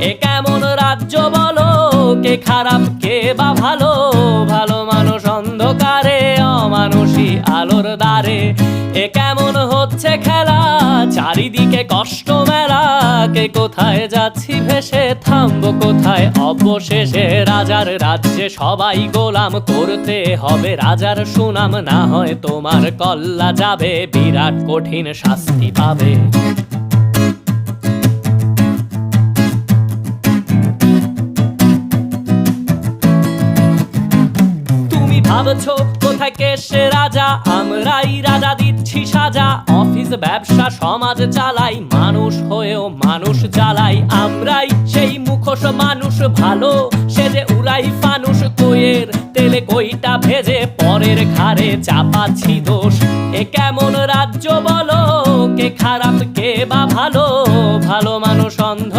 এ কেমন রাজ্য বলো, কে খারাপ কে বা ভালো? ভালো মানুষ অন্ধকারে, অমানুষী আলোর দ্বারে। এ কেমন হচ্ছে খেলা, চারিদিকে কষ্ট মেলা। কে কোথায় যাচ্ছি ভেসে, থামবো কোথায় অবশেষে? রাজার রাজ্যে সবাই গোলাম, করতে হবে রাজার সুনাম। না হয় তোমার কল্লা যাবে, বিরাট কঠিন শাস্তি পাবে। ভাবছো কোথায় কে সে রাজা, আমরাই রাজা দিচ্ছি সাজা। অফিস ব্যবসা সমাজ চালাই, মানুষ হয়েও মানুষ জ্বালাই। আমরাই সেই মুখোশ মানুষ ভালো, সে যে উড়াই ফানুষ। কইয়ের তেলে কইটা ভেজে পরের ঘাড়ে চাপাচ্ছি দোষ। এ কেমন রাজ্য বলো, কে খারাপ কে বা ভালো? ভালো মানুষ অন্ধ